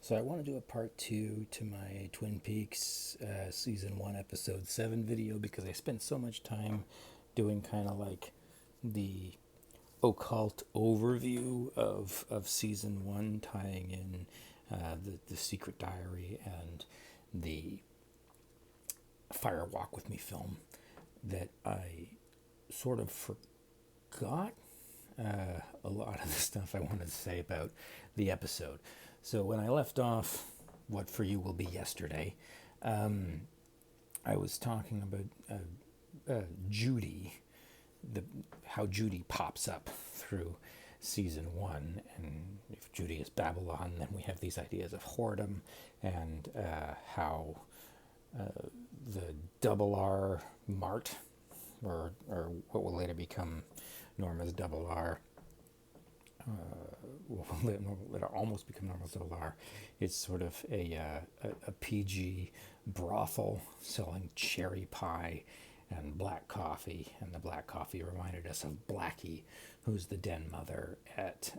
So I want to do a part 2 to my Twin Peaks season 1 episode 7 video because I spent so much time doing kind of like the occult overview of season 1, tying in the Secret Diary and the Fire Walk With Me film, that I sort of forgot a lot of the stuff I wanted to say about the episode. So when I left off, what for you will be yesterday, I was talking about Judy, how Judy pops up through season 1, and if Judy is Babylon, then we have these ideas of whoredom and how the double R Mart, or what will later become Norma's double R, will almost become Norma's double R. It's sort of a PG brothel selling cherry pie and black coffee, and the black coffee reminded us of Blackie, who's the den mother at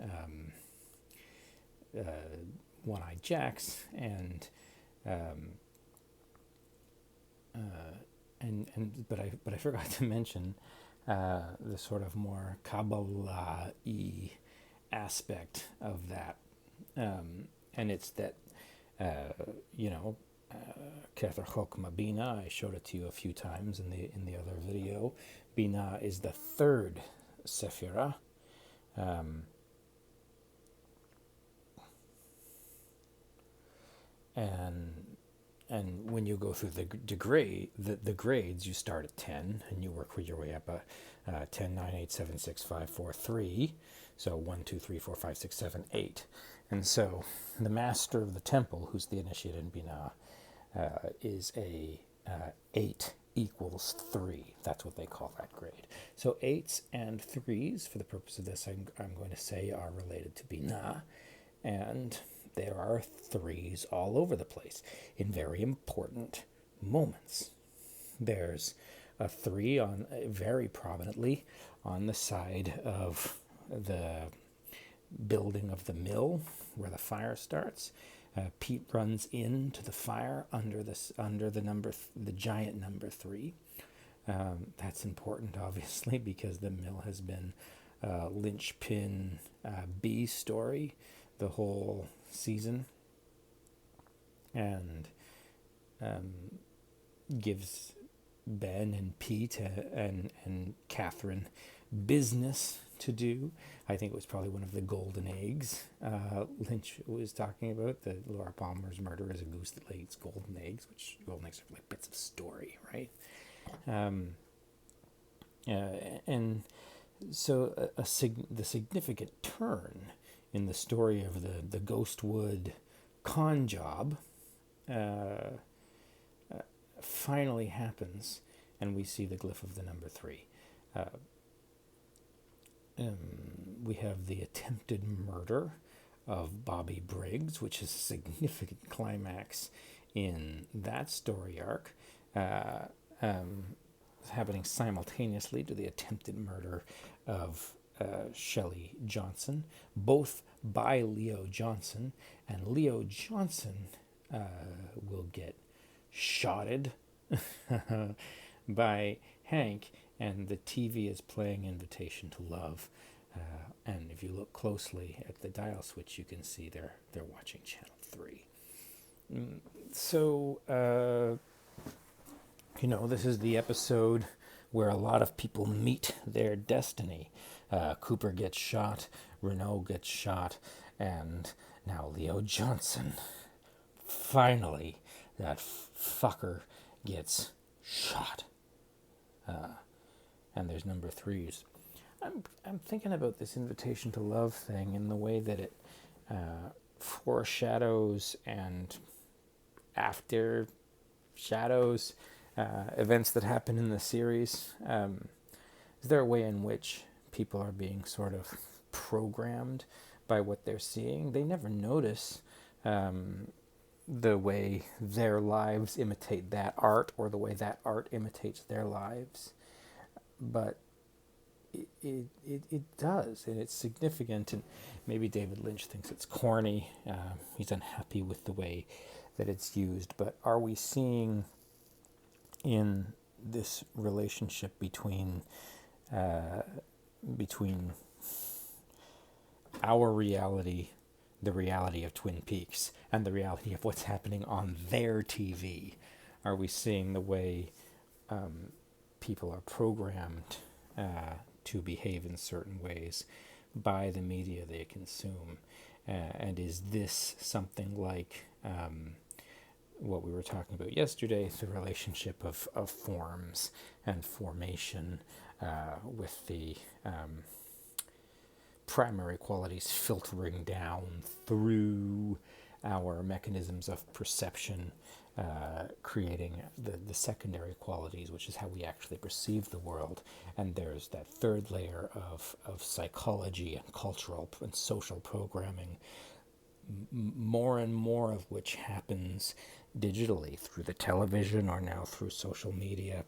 One-Eyed Jack's, and but I forgot to mention the sort of more Qabalah-y aspect of that, and it's that Kether Chokma Bina. I showed it to you a few times in the other video. Bina is the third sephira. And when you go through the grades, you start at 10 and you work your way up 10, 9, 8, 7, 6, 5, 4, 3. So 1, 2, 3, 4, 5, 6, 7, 8. And so the master of the temple, who's the initiate in Binah, is a 8 equals 3. That's what they call that grade. So 8s and 3s, for the purpose of this, I'm going to say are related to Binah. And there are 3s all over the place in very important moments. There's a 3 on very prominently on the side of the building of the mill where the fire starts. Pete runs into the fire under the giant number 3. That's important, obviously, because the mill has been linchpin B story the whole season, and gives Ben and Pete and Catherine business to do. I think it was probably one of the golden eggs Lynch was talking about. That Laura Palmer's murder is a goose that lays golden eggs, which golden eggs are like bits of story, right? And so the significant turn in the story of the Ghostwood con job finally happens, and we see the glyph of the number 3. We have the attempted murder of Bobby Briggs, which is a significant climax in that story arc, happening simultaneously to the attempted murder of Shelley Johnson, both by Leo Johnson, and Leo Johnson will get shotted by Hank, and the TV is playing Invitation to Love, and if you look closely at the dial switch, you can see they're watching Channel 3. So this is the episode where a lot of people meet their destiny. Cooper gets shot, Renault gets shot, and now Leo Johnson. Finally, that fucker gets shot. And there's number 3s. I'm thinking about this Invitation to Love thing in the way that it foreshadows and after shadows events that happen in the series. Is there a way in which people are being sort of programmed by what they're seeing? They never notice the way their lives imitate that art, or the way that art imitates their lives. But it does, and it's significant. And maybe David Lynch thinks it's corny. He's unhappy with the way that it's used. But are we seeing in this relationship between between our reality, the reality of Twin Peaks, and the reality of what's happening on their TV? Are we seeing the way people are programmed to behave in certain ways by the media they consume? And is this something like what we were talking about yesterday, the relationship of forms and formation with the primary qualities filtering down through our mechanisms of perception, creating the secondary qualities, which is how we actually perceive the world. And there's that third layer of psychology and cultural and social programming, more and more of which happens digitally through the television or now through social media.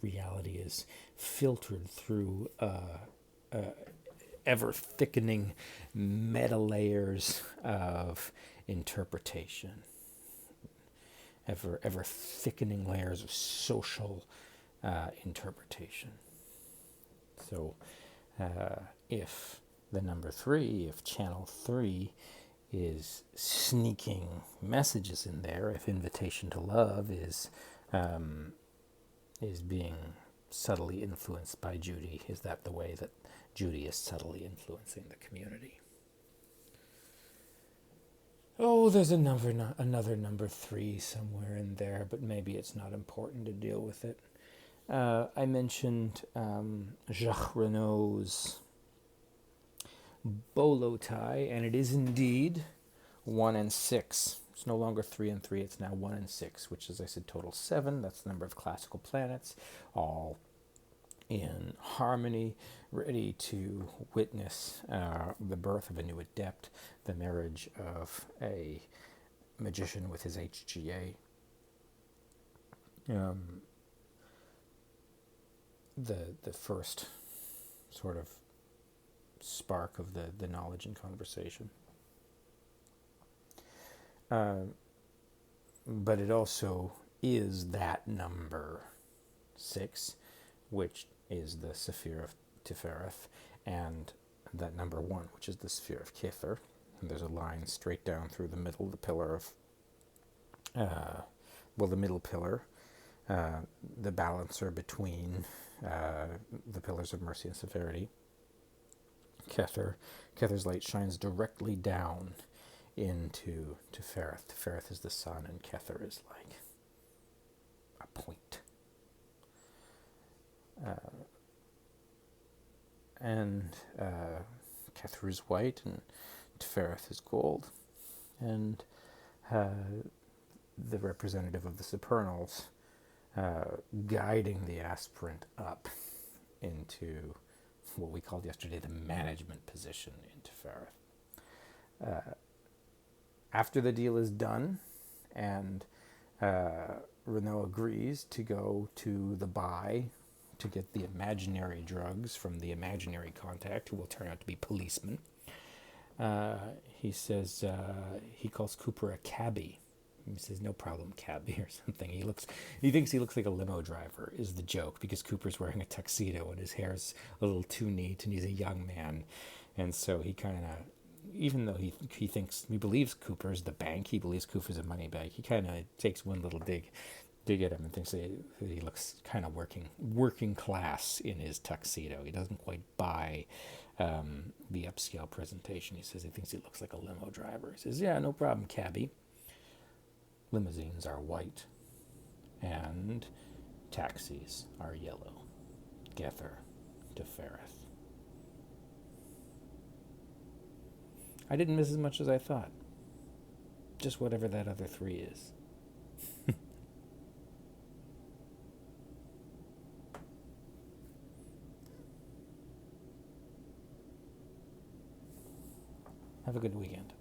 Reality is filtered through ever thickening meta layers of interpretation, ever thickening layers of social interpretation. So if the number 3, if channel 3 is sneaking messages in there, if invitation to love is being subtly influenced by Judy, is that the way that Judy is subtly influencing the community? Oh, there's another number 3 somewhere in there, but maybe it's not important to deal with it. I mentioned Jacques Renault's bolo tie, and it is indeed 1 and 6. It's no longer 3 and 3, it's now 1 and 6, which, as I said, total 7. That's the number of classical planets, all in harmony, ready to witness the birth of a new adept, the marriage of a magician with his HGA. The first sort of spark of the knowledge and conversation. But it also is that number 6, which is the Sephir of Tifereth, and that number 1, which is the Sephir of Kether. And there's a line straight down through the middle, the pillar of, the middle pillar, the balancer between the pillars of mercy and severity. Kether's light shines directly down into Tifereth. Tifereth is the sun, and Kether is like a point. Kether is white, and Tifereth is gold. And the representative of the supernals guiding the aspirant up into what we called yesterday the management position in Tifereth. After the deal is done, and Renault agrees to go to the buy to get the imaginary drugs from the imaginary contact, who will turn out to be policemen, he says, he calls Cooper a cabbie. He says, "No problem, cabbie," or something. He thinks he looks like a limo driver, is the joke, because Cooper's wearing a tuxedo and his hair's a little too neat, and he's a young man. And so he kind of, even though he believes Cooper's the bank, he believes Cooper's a money bag, he kind of takes one little dig at him and thinks that he looks kind of working class in his tuxedo. He doesn't quite buy the upscale presentation. He says he thinks he looks like a limo driver. He says, "Yeah, no problem, cabbie. Limousines are white, and taxis are yellow. Gether to Ferrith." I didn't miss as much as I thought. Just whatever that other 3 is. Have a good weekend.